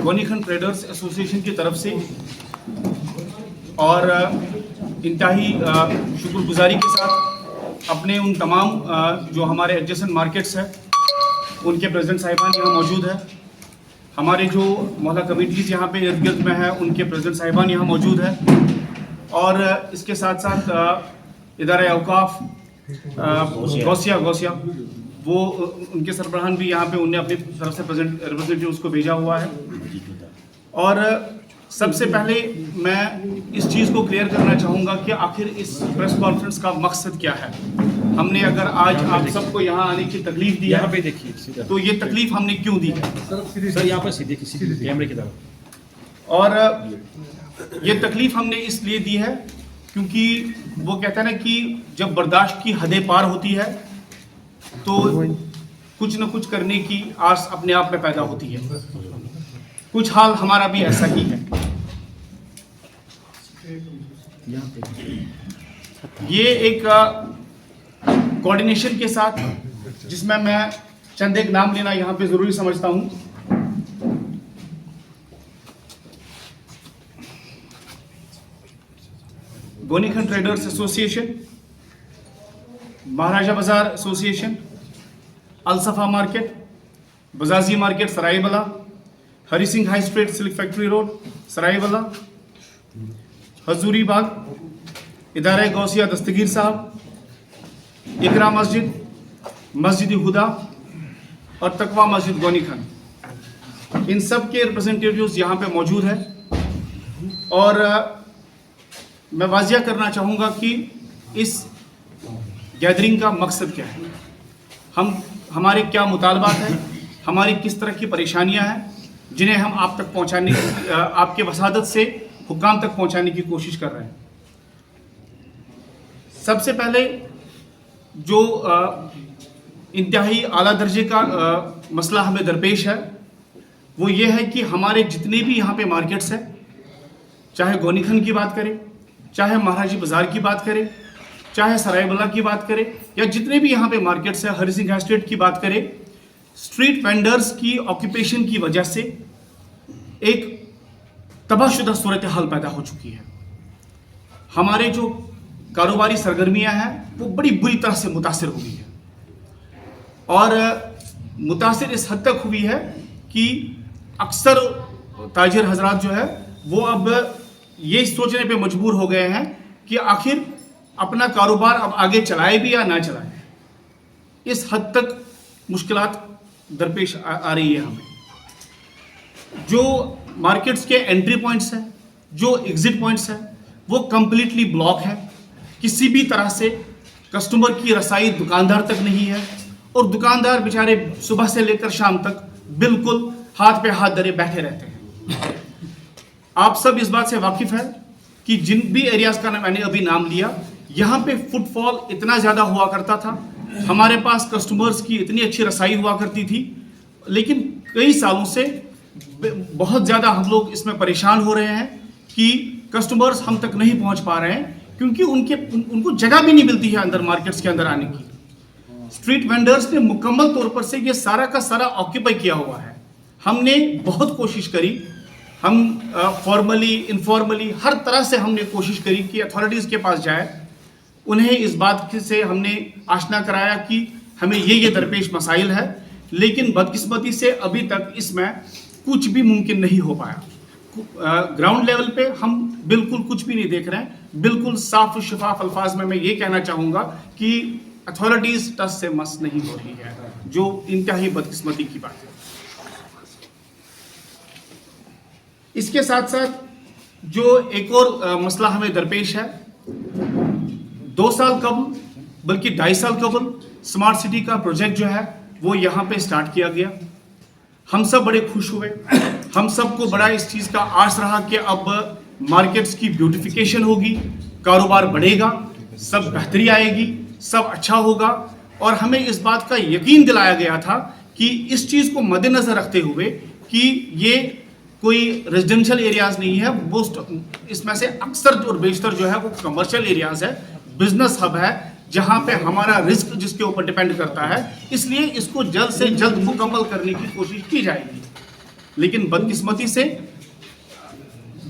गोनीखंड traders association की तरफ से और इंतहाई शुक्रगुजारी के साथ अपने उन तमाम जो हमारे एडजेसेंट मार्केट्स हैं उनके प्रेसिडेंट साहिबान यहाँ मौजूद है, हमारे जो मोहल्ला कमेटीज़ यहाँ पे इर्द गिर्द में है उनके प्रेसिडेंट साहिबान यहाँ मौजूद है और इसके साथ साथ इदारा औकाफ गौसिया वो उनके सरबराहान भी यहाँ पे उनने अपनी तरफ से रिप्रेजेंटेटिव उसको भेजा हुआ है। और सबसे पहले मैं इस चीज़ को क्लियर करना चाहूँगा कि आखिर इस प्रेस कॉन्फ्रेंस का मकसद क्या है। हमने अगर आज आप सबको यहाँ आने की तकलीफ दी है, देखिए तो ये तकलीफ हमने क्यों दी है सर, यहाँ पर सीधे कैमरे की तरफ। और ये तकलीफ हमने इसलिए दी है क्योंकि वो कहता है ना कि जब बर्दाश्त की हदें पार होती है तो कुछ न कुछ करने की आस अपने आप में पैदा होती है। कुछ हाल हमारा भी ऐसा ही है। ये एक कोऑर्डिनेशन के साथ जिसमें मैं चंद एक नाम लेना यहाँ पे जरूरी समझता हूँ। गोनीखंड traders association, Maharaja Bazaar association, Alsafa market, Bajaji market Saraibala, Hari Singh high street silk factory road Saraibala, Hazuri Bagh, इदारा गौसिया दस्तगीर साहब, इकरा मस्जिद, मस्जिद हुदा और तकवा मस्जिद गोनीखंड, इन सब के रिप्रेजेंटेटिव्स यहाँ पे मौजूद है। और मैं वाजिया करना चाहूँगा कि इस गैदरिंग का मकसद क्या है, हमारे क्या मुतालबात हैं, हमारी किस तरह की परेशानियां हैं जिन्हें हम आप तक पहुंचाने आपके वसादत से हुक्काम तक पहुंचाने की कोशिश कर रहे हैं। सबसे पहले जो इंतहाई आला दर्जे का मसला हमें दरपेश है वो ये है कि हमारे जितने भी यहाँ पे मार्केट्स हैं, चाहे गोनीखंड की बात करें, चाहे महाराजी बाजार की बात करें, चाहे सरायबला की बात करें, या जितने भी यहाँ पे मार्केट्स हैं, हरी सिंह हाई स्ट्रीट की बात करें, स्ट्रीट वेंडर्स की ऑक्यूपेशन की वजह से एक तबाहशुदा सूरत हाल पैदा हो चुकी है। हमारे जो कारोबारी सरगर्मियां हैं वो बड़ी बुरी तरह से मुतासिर हुई है और मुतासिर इस हद तक हुई है कि अक्सर ताजिर हजरात जो है वो अब ये सोचने पे मजबूर हो गए हैं कि आखिर अपना कारोबार अब आगे चलाए भी या ना चलाए। इस हद तक मुश्किलात दरपेश आ रही है हमें। जो मार्केट्स के एंट्री पॉइंट्स हैं, जो एग्जिट पॉइंट्स हैं, वो कंप्लीटली ब्लॉक है। किसी भी तरह से कस्टमर की रसाई दुकानदार तक नहीं है और दुकानदार बेचारे सुबह से लेकर शाम तक बिल्कुल हाथ पे हाथ धरे बैठे रहते हैं। आप सब इस बात से वाकिफ है कि जिन भी एरियाज का मैंने अभी नाम लिया, यहाँ पे फुटफॉल इतना ज़्यादा हुआ करता था, हमारे पास कस्टमर्स की इतनी अच्छी रसाई हुआ करती थी, लेकिन कई सालों से बहुत ज़्यादा हम लोग इसमें परेशान हो रहे हैं कि कस्टमर्स हम तक नहीं पहुँच पा रहे हैं क्योंकि उनको जगह भी नहीं मिलती है अंदर मार्केट्स के अंदर आने की। स्ट्रीट वेंडर्स ने मुकम्मल तौर पर से ये सारा का सारा ऑक्यूपाई किया हुआ है। हमने बहुत कोशिश करी, हम फॉर्मली इनफॉर्मली हर तरह से हमने कोशिश करी कि अथॉरिटीज़ के पास जाए, उन्हें इस बात से हमने आशना कराया कि हमें ये दरपेश मसाइल है, लेकिन बदकिस्मती से अभी तक इसमें कुछ भी मुमकिन नहीं हो पाया। ग्राउंड लेवल पे हम बिल्कुल कुछ भी नहीं देख रहे हैं। बिल्कुल साफ शफाफ अल्फाज में मैं ये कहना चाहूँगा कि अथॉरिटीज़ टच से मस नहीं हो रही है, जो इंतहाई बदकिस्मती की बात है। इसके साथ साथ जो एक और मसला हमें दरपेश है, 2 साल कबल बल्कि 2.5 साल कबल स्मार्ट सिटी का प्रोजेक्ट जो है वो यहाँ पे स्टार्ट किया गया। हम सब बड़े खुश हुए, हम सबको बड़ा इस चीज़ का आस रहा कि अब मार्केट्स की ब्यूटिफिकेशन होगी, कारोबार बढ़ेगा, सब बेहतरी आएगी, सब अच्छा होगा। और हमें इस बात का यकीन दिलाया गया था कि इस चीज़ को मद्देनज़र रखते हुए कि ये कोई रेजिडेंशियल एरियाज़ नहीं है, वो इसमें से अक्सर और बेशतर जो है वो कमर्शियल एरियाज़ है, बिजनेस हब है, जहाँ पे हमारा रिस्क जिसके ऊपर डिपेंड करता है। इसलिए इसको जल्द से जल्द मुकम्मल करने की कोशिश की जाएगी। लेकिन बदकिस्मती से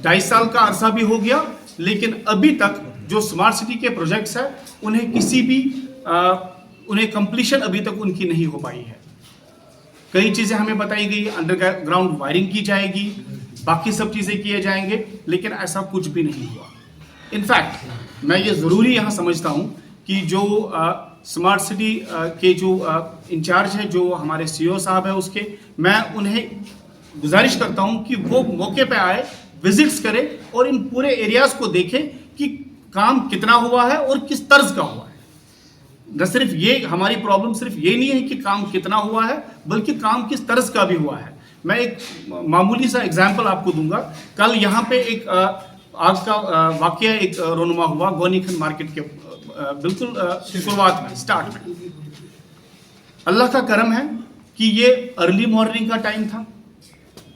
2.5 साल का अरसा भी हो गया, लेकिन अभी तक जो स्मार्ट सिटी के प्रोजेक्ट्स हैं उन्हें किसी भी उन्हें कंप्लीशन अभी तक उनकी नहीं हो पाई है। कई चीज़ें हमें बताई गई, अंडरग्राउंड वायरिंग की जाएगी, बाकी सब चीज़ें किए जाएंगे, लेकिन ऐसा कुछ भी नहीं हुआ। इनफैक्ट मैं ये ज़रूरी यहाँ समझता हूँ कि जो स्मार्ट सिटी के जो इंचार्ज है, जो हमारे सीईओ साहब है उसके, मैं उन्हें गुजारिश करता हूँ कि वो मौके पे आए, विजिट्स करें और इन पूरे एरियाज़ को देखें कि काम कितना हुआ है और किस तर्ज का हुआ है। न सिर्फ ये हमारी प्रॉब्लम सिर्फ ये नहीं है कि काम कितना हुआ है, बल्कि काम किस तर्ज का भी हुआ है। मैं एक मामूली सा एग्जाम्पल आपको दूंगा। कल यहाँ पे एक आग का वाकया एक रोनुमा हुआ गौनीखंड मार्केट के बिल्कुल शुरुआत में, स्टार्ट में। अल्लाह का करम है कि ये अर्ली मॉर्निंग का टाइम था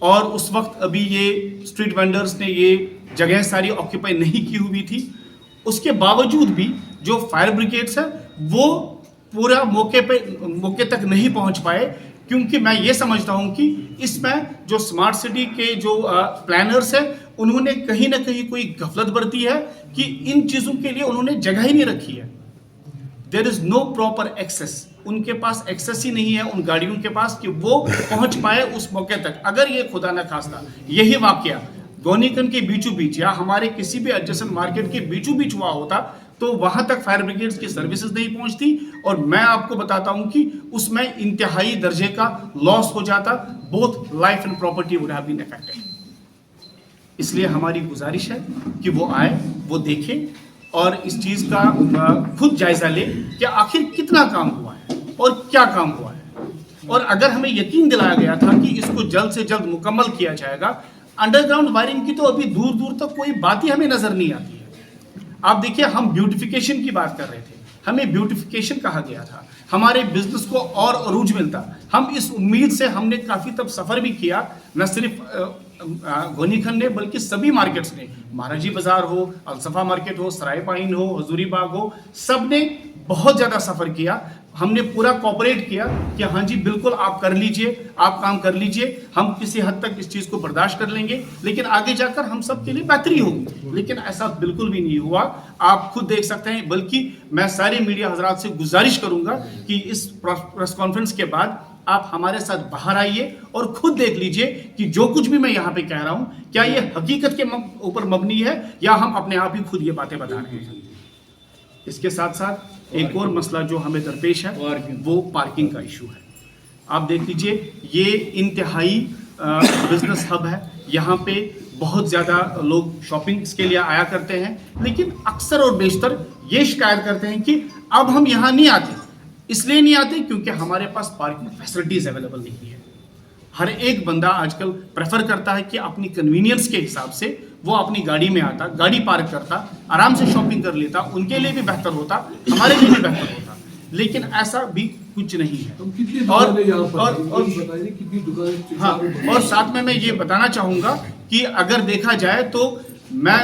और उस वक्त अभी ये स्ट्रीट वेंडर्स ने ये जगह सारी ऑक्यूपाई नहीं की हुई थी। उसके बावजूद भी जो फायर ब्रिगेड्स है वो पूरा मौके तक नहीं पहुंच पाए, क्योंकि मैं ये समझता हूं कि इसमें जो स्मार्ट सिटी के जो प्लानर्स हैं उन्होंने कहीं ना कहीं कोई गफलत बरती है कि इन चीज़ों के लिए उन्होंने जगह ही नहीं रखी है। There is no proper access, उनके पास एक्सेस ही नहीं है उन गाड़ियों के पास कि वो पहुंच पाए उस मौके तक। अगर ये खुदा न खास्ता यही वाकया गौनीखंड के बीचों बीच या हमारे किसी भी एडजेसेंट मार्केट के बीचों बीच हुआ होता तो वहां तक फायर ब्रिगेड्स की सर्विसेज नहीं पहुंचती और मैं आपको बताता हूं कि उसमें इंतहाई दर्जे का लॉस हो जाता। Both life and property would have been affected. इसलिए हमारी गुजारिश है कि वो आए, वो देखें और इस चीज का खुद जायजा ले कि आखिर कितना काम हुआ है और क्या काम हुआ है। और अगर हमें यकीन दिलाया गया था कि इसको जल्द से जल्द मुकम्मल किया जाएगा, अंडरग्राउंड वायरिंग की तो अभी दूर दूर तक कोई बात ही हमें नजर नहीं आती है। आप देखिए, हम ब्यूटिफिकेशन की बात कर रहे थे, हमें ब्यूटिफिकेशन कहा गया था, हमारे बिजनेस को और अरूज मिलता। हम इस उम्मीद से हमने काफ़ी तब सफ़र भी किया, न सिर्फ गौनीखंड ने बल्कि सभी मार्केट्स ने, महाराजी बाजार हो, अलसफा मार्केट हो, सराय पाइन हो, हजूरी बाग हो, सब ने बहुत ज़्यादा सफ़र किया। हमने पूरा कोऑपरेट किया कि हाँ जी बिल्कुल आप कर लीजिए, आप काम कर लीजिए, हम किसी हद तक इस चीज़ को बर्दाश्त कर लेंगे, लेकिन आगे जाकर हम सब के लिए बेहतरी होगी। लेकिन ऐसा बिल्कुल भी नहीं हुआ, आप खुद देख सकते हैं। बल्कि मैं सारे मीडिया हजरात से गुजारिश करूंगा कि इस प्रेस कॉन्फ्रेंस के बाद आप हमारे साथ बाहर आइए और खुद देख लीजिए कि जो कुछ भी मैं यहाँ पे कह रहा हूँ क्या ये हकीकत के ऊपर मबनी है या हम अपने आप ही खुद ये बातें बता रहे हैं। इसके साथ साथ एक और मसला जो हमें दरपेश है वो पार्किंग का इशू है। आप देख लीजिए, ये इंतहाई बिजनेस हब है, यहाँ पे बहुत ज़्यादा लोग शॉपिंग के लिए आया करते हैं, लेकिन अक्सर और बेशतर ये शिकायत करते हैं कि अब हम यहाँ नहीं आते। इसलिए नहीं आते क्योंकि हमारे पास पार्किंग फैसिलिटीज़ अवेलेबल नहीं है। हर एक बंदा आजकल प्रेफर करता है कि अपनी कन्वीनियंस के हिसाब से वो अपनी गाड़ी में आता, गाड़ी पार्क करता, आराम से शॉपिंग कर लेता, उनके लिए भी बेहतर होता, हमारे लिए भी बेहतर होता, लेकिन ऐसा भी कुछ नहीं है। और साथ में मैं ये बताना चाहूँगा कि अगर देखा जाए तो मैं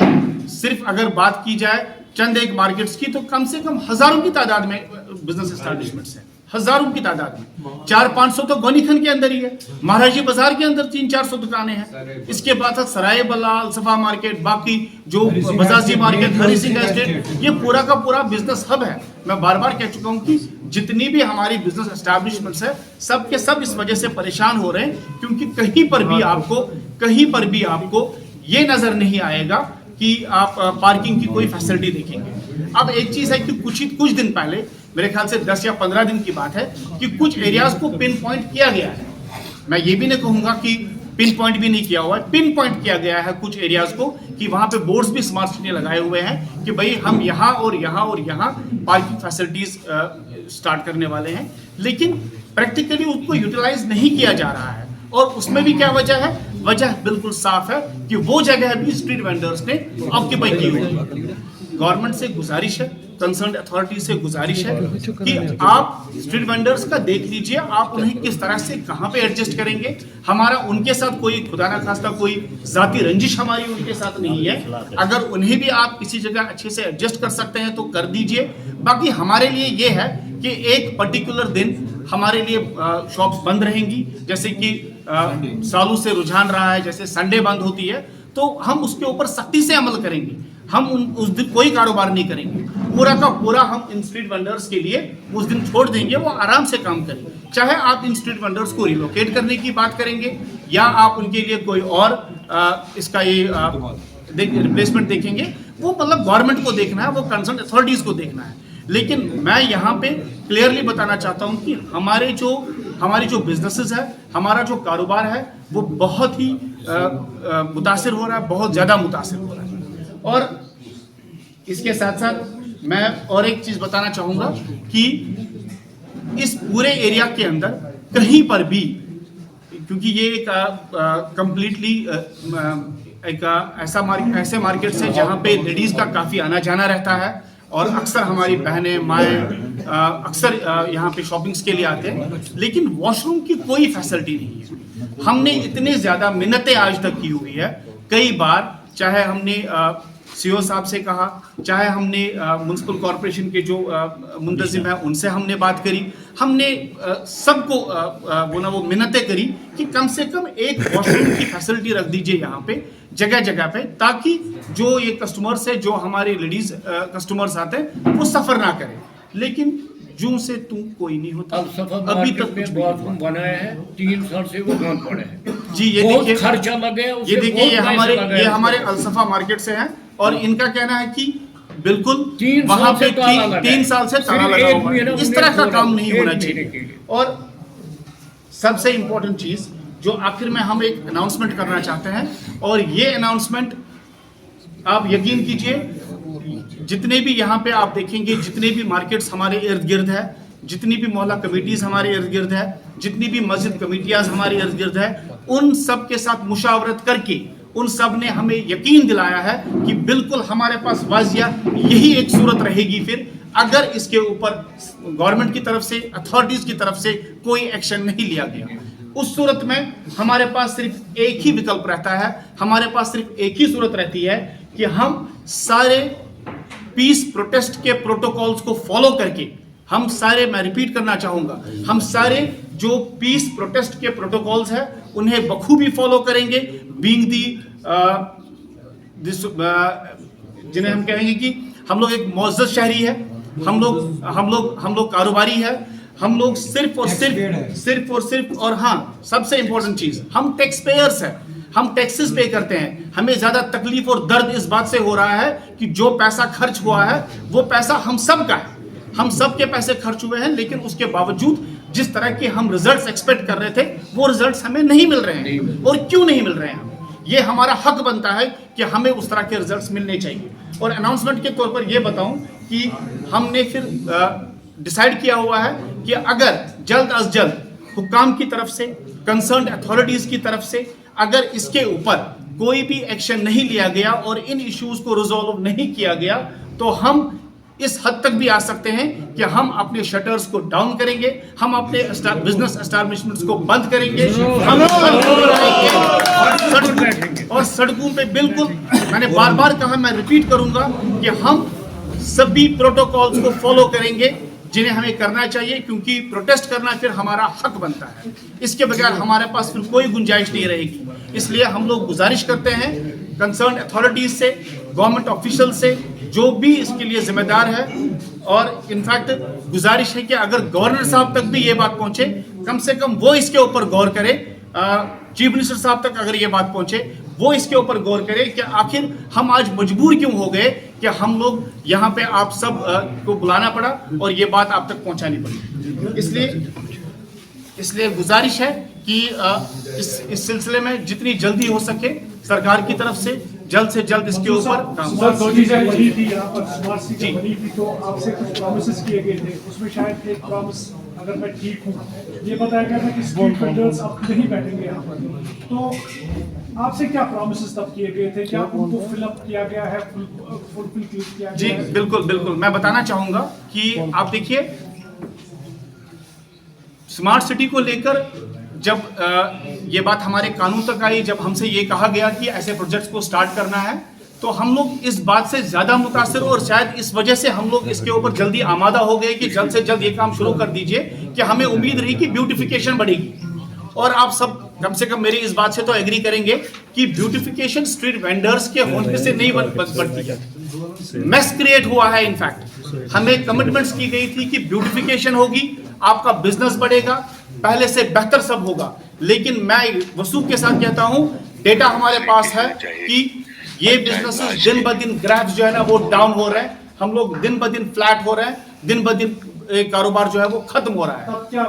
सिर्फ अगर बात की जाए चंद एक मार्केट्स की तो कम से कम हज़ारों की तादाद में बिजनेस एस्टैब्लिशमेंट्स हैं, हज़ारों की तादाद में। 400-500 तो गौनीखंड के अंदर ही है, महाराजी बाजार के अंदर 300-400 दुकानें हैं। इसके बाद सराय बल्ला, अलसफा मार्केट, बाकी जो बजाजी मार्केट, हरी सिंह एस्टेट, ये पूरा का पूरा बिजनेस हब है। मैं बार बार कह चुका हूँ कि जितनी भी हमारी बिजनेस एस्टैब्लिशमेंट्स है सब के सब इस वजह से परेशान हो रहे हैं, क्योंकि कहीं पर भी आपको ये नजर नहीं आएगा कि आप पार्किंग की कोई फैसिलिटी देखेंगे। अब एक चीज़ है कि कुछ दिन पहले, मेरे ख्याल से 10 या 15 दिन की बात है, कि कुछ एरियाज को पिन पॉइंट किया गया है। मैं ये भी नहीं कहूँगा कि पिन पॉइंट भी नहीं किया हुआ है, पिन पॉइंट किया गया है कुछ एरियाज को कि वहाँ पे बोर्ड्स भी स्मार्ट सिटी लगाए हुए हैं कि भाई हम यहाँ और यहाँ और यहाँ पार्किंग फैसिलिटीज स्टार्ट करने वाले हैं, लेकिन प्रैक्टिकली उसको यूटिलाइज नहीं किया जा रहा है। और उसमें भी क्या वजह है? वजह बिल्कुल साफ है कि वो जगह भी स्ट्रीट वेंडर्स ने ऑक्यूपाई की हुई है। गवर्नमेंट से गुजारिश है, कंसर्न अथॉरिटी से गुजारिश है कि आप स्ट्रीट वेंडर्स का देख लीजिए, आप उन्हें किस तरह से कहाँ पे एडजस्ट करेंगे। हमारा उनके साथ कोई खुदा ना खास्ता कोई जाती रंजिश हमारी उनके साथ नहीं है। अगर उन्हें भी आप किसी जगह अच्छे से एडजस्ट कर सकते हैं तो कर दीजिए। बाकी हमारे लिए ये है कि एक पर्टिकुलर दिन हमारे लिए शॉप्स बंद रहेंगी, जैसे कि सालों से रुझान रहा है, जैसे संडे बंद होती है, तो हम उसके ऊपर सख्ती से अमल करेंगे। हम उस दिन कोई कारोबार नहीं करेंगे, पूरा का पूरा हम इन स्ट्रीट वेंडर्स के लिए उस दिन छोड़ देंगे, वो आराम से काम करेंगे। चाहे आप इन स्ट्रीट वेंडर्स को रिलोकेट करने की बात करेंगे या आप उनके लिए कोई और इसका ये रिप्लेसमेंट देखेंगे, वो मतलब गवर्नमेंट को देखना है, वो कंसर्न अथॉरिटीज को देखना है। लेकिन मैं यहाँ पे क्लियरली बताना चाहता हूँ कि हमारी जो बिजनेसेस है, हमारा जो कारोबार है, वो बहुत ही मुतासिर हो रहा है, बहुत ज़्यादा मुतासिर हो रहा है। और इसके साथ साथ मैं और एक चीज़ बताना चाहूँगा कि इस पूरे एरिया के अंदर कहीं पर भी, क्योंकि ये एक कंप्लीटली एक ऐसे मार्केट्स है जहाँ पे लेडीज़ का काफ़ी आना जाना रहता है और अक्सर हमारी बहनें माएँ अक्सर यहाँ पे शॉपिंग्स के लिए आते हैं, लेकिन वॉशरूम की कोई फैसिलिटी नहीं है। हमने इतने ज़्यादा मिन्नतें आज तक की हुई है, कई बार चाहे हमने सीओ साहब से कहा, चाहे हमने म्युनिसिपल कॉरपोरेशन के जो मुंतजिम हैं उनसे हमने बात करी, हमने सबको वो मिन्नतें करी कि कम से कम एक वॉशरूम की फैसिलिटी रख दीजिए यहाँ पे जगह जगह पे, ताकि जो ये कस्टमर्स है, जो हमारे लेडीज कस्टमर्स आते हैं, वो सफ़र ना करें। लेकिन जूं से तू कोई नहीं होता, अभी तक कुछ बाथरूम बनाए हैं 3 साल से वो बंद पड़े हैं जी। ये देखिए खर्चा लगे, ये देखिए ये हमारे अलसफा मार्केट से हैं और इनका कहना है कि बिल्कुल वहां पे 3 साल से ताला लगा हुआ है। इस तरह का काम नहीं होना चाहिए। और सबसे इम्पोर्टेंट चीज जो आखिर में हम एक अनाउंसमेंट करना चाहते हैं, और ये अनाउंसमेंट आप यकीन कीजिए, जितने भी यहाँ पे आप देखेंगे, जितने भी मार्केट्स हमारे इर्द गिर्द है, जितनी भी मोहल्ला कमेटीज हमारे इर्द गिर्द है, जितनी भी मस्जिद कमेटियाज हमारे इर्द गिर्द है, उन सब के साथ मुशावरत करके उन सब ने हमें यकीन दिलाया है कि बिल्कुल हमारे पास वाजिया यही एक सूरत रहेगी फिर, अगर इसके ऊपर गवर्नमेंट की तरफ से, अथॉरिटीज की तरफ से कोई एक्शन नहीं लिया गया। उस सूरत में हमारे पास सिर्फ एक ही विकल्प रहता है, हमारे पास सिर्फ एक ही सूरत रहती है कि हम सारे पीस प्रोटेस्ट के प्रोटोकॉल्स को फॉलो करके, हम सारे, मैं रिपीट करना चाहूँगा, हम सारे जो पीस प्रोटेस्ट के प्रोटोकॉल्स हैं उन्हें बखूबी फॉलो करेंगे, बीइंग दी जिन्हें हम कहेंगे कि हम लोग एक मुअज़्ज़ज़ शहरी है, हम लोग कारोबारी है, हम लोग सिर्फ और सिर्फ और हाँ, सबसे इंपॉर्टेंट चीज़, हम टैक्स पेयर्स हैं, हम टैक्सेस पे करते हैं। हमें ज़्यादा तकलीफ और दर्द इस बात से हो रहा है कि जो पैसा खर्च हुआ है वो पैसा हम सब का है, हम सब के पैसे खर्च हुए हैं, लेकिन उसके बावजूद जिस तरह के हम रिजल्ट्स एक्सपेक्ट कर रहे थे वो रिजल्ट्स हमें नहीं मिल रहे हैं। और क्यों नहीं मिल रहे हैं? ये हमारा हक बनता है कि हमें उस तरह के रिजल्ट्स मिलने चाहिए। और अनाउंसमेंट के तौर पर यह बताऊं कि हमने फिर डिसाइड किया हुआ है कि अगर जल्द अज जल्द हुक्काम की तरफ से, कंसर्न्ड अथॉरिटीज़ की तरफ से अगर इसके ऊपर कोई भी एक्शन नहीं लिया गया और इन इश्यूज को रिजॉल्व नहीं किया गया, तो हम इस हद तक भी आ सकते हैं कि हम अपने शटर्स को डाउन करेंगे, हम अपने बिजनेस एस्टैब्लिशमेंट्स को बंद करेंगे, हम और सड़कों पे बिल्कुल, मैंने बार बार कहा, मैं रिपीट करूंगा कि हम सभी प्रोटोकॉल्स को फॉलो करेंगे जिन्हें हमें करना चाहिए, क्योंकि प्रोटेस्ट करना फिर हमारा हक बनता है। इसके बगैर हमारे पास फिर कोई गुंजाइश नहीं रहेगी। इसलिए हम लोग गुजारिश करते हैं कंसर्न अथॉरिटीज से, गवर्नमेंट ऑफिशियल से, जो भी इसके लिए जिम्मेदार है, और इनफैक्ट गुजारिश है कि अगर गवर्नर साहब तक भी ये बात पहुंचे, कम से कम वो इसके ऊपर गौर करे, चीफ मिनिस्टर साहब तक अगर ये बात पहुंचे, वो इसके ऊपर गौर करें कि आखिर हम आज मजबूर क्यों हो गए कि हम लोग यहाँ पे आप सब को बुलाना पड़ा और ये बात आप तक पहुँचानी पड़ी। इसलिए गुजारिश है कि इस सिलसिले में जितनी जल्दी हो सके सरकार की तरफ से जल्द इसके ऊपर काम। तो आपसे कुछ प्रॉमिसेस किए गए थे, उसमें शायद एक प्रॉमिस, अगर मैं ठीक हूँ, ये बताया गया था कि स्ट्रीट वेंडर्स अब नहीं बैठेंगे यहाँ पर, तो आपसे क्या प्रॉमिसेस तब किए गए थे? क्या उनको फिलअप किया गया है, फुलफिल किया गया जी है? बिल्कुल मैं बताना चाहूँगा कि आप देखिए, स्मार्ट सिटी को लेकर जब ये बात हमारे कानून तक आई, जब हमसे ये कहा गया कि ऐसे प्रोजेक्ट्स को स्टार्ट करना है, तो हम लोग इस बात से ज़्यादा मुतासिर, और शायद इस वजह से हम लोग इसके ऊपर जल्दी आमादा हो गए कि जल्द से जल्द ये काम शुरू कर दीजिए, कि हमें उम्मीद रही कि ब्यूटिफिकेशन बढ़ेगी। और आप सब कम से कम मेरी इस बात से तो एग्री करेंगे कि ब्यूटिफिकेशन स्ट्रीट वेंडर्स के होने से नहीं बढ़ती है, मेस क्रिएट हुआ है। इनफैक्ट हमें कमिटमेंट्स की गई थी कि ब्यूटिफिकेशन होगी, आपका बिजनेस बढ़ेगा, पहले से बेहतर सब होगा। लेकिन मैं वसूख के साथ कहता हूं, डेटा हमारे पास है कि ये बिजनेसेस दिन ब दिन ग्राफ्स जो है ना वो डाउन हो रहे हैं, हम लोग दिन ब दिन फ्लैट हो रहे हैं, दिन ब दिन कारोबार जो है वो खत्म हो रहा है। तब क्या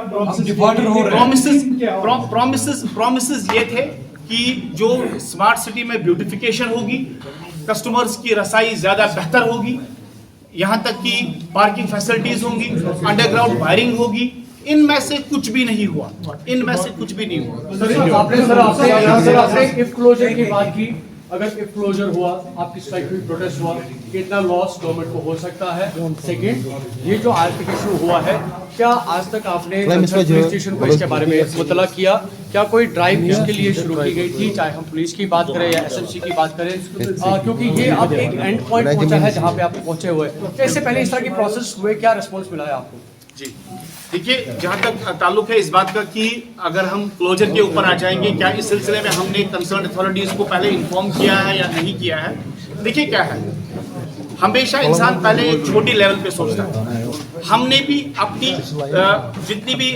प्रॉमिसेस ये थे कि जो स्मार्ट सिटी में ब्यूटिफिकेशन होगी, कस्टमर्स की रसाई ज्यादा बेहतर होगी, यहाँ तक कि पार्किंग फैसिलिटीज होंगी, अंडरग्राउंड वायरिंग होगी। इनमें से कुछ भी नहीं हुआ, इनमें से कुछ भी नहीं हुआ। आपने इफ क्लोजर की बात की, अगर इफ क्लोजर हुआ, आपकी स्ट्राइक हुई, प्रोटेस्ट हुआ, कितना लॉस गवर्नमेंट को हो सकता है? सेकंड, ये जो आज तक इशू हुआ है, क्या आज तक आपने पुलिस स्टेशन को इसके बारे में मुतला किया? क्या कोई ड्राइव इसके लिए शुरू की गई थी, चाहे हम पुलिस की बात करें या एसएमसी की बात करें? क्योंकि ये अब एक एंड पॉइंट पहुंचा है जहां पे आप पहुंचे हुए। तो इससे पहले इस तरह की प्रोसेस हुए, क्या रिस्पॉन्स मिला है आपको? जी देखिए, जहां तक ताल्लुक है इस बात का कि अगर हम क्लोजर के ऊपर आ जाएंगे, क्या इस सिलसिले में हमने कंसर्न अथॉरिटीज को पहले इन्फॉर्म किया है या नहीं किया है? देखिए क्या है, हमेशा इंसान पहले एक छोटी लेवल पे सोचता है। हमने भी अपनी जितनी भी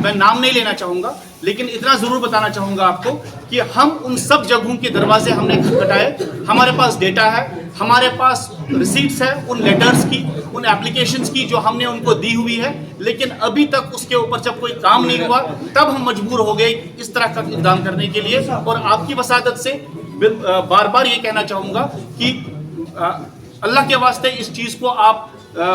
मैं नाम नहीं लेना चाहूँगा, लेकिन इतना ज़रूर बताना चाहूँगा आपको कि हम उन सब जगहों के दरवाजे हमने खटखटाए। हमारे पास डेटा है, हमारे पास रिसीट्स है उन लेटर्स की, उन एप्लीकेशंस की जो हमने उनको दी हुई है, लेकिन अभी तक उसके ऊपर जब कोई काम नहीं हुआ, तब हम मजबूर हो गए इस तरह का इक़दाम करने के लिए। और आपकी वसादत से बार बार ये कहना चाहूँगा कि अल्लाह के वास्ते इस चीज़ को आप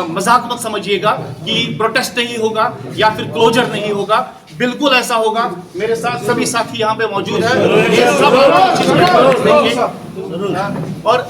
मजाक मत समझिएगा कि प्रोटेस्ट नहीं होगा या फिर क्लोजर नहीं होगा। बिल्कुल ऐसा होगा। मेरे साथ सभी साथी यहाँ पे मौजूद हैं, ये सब और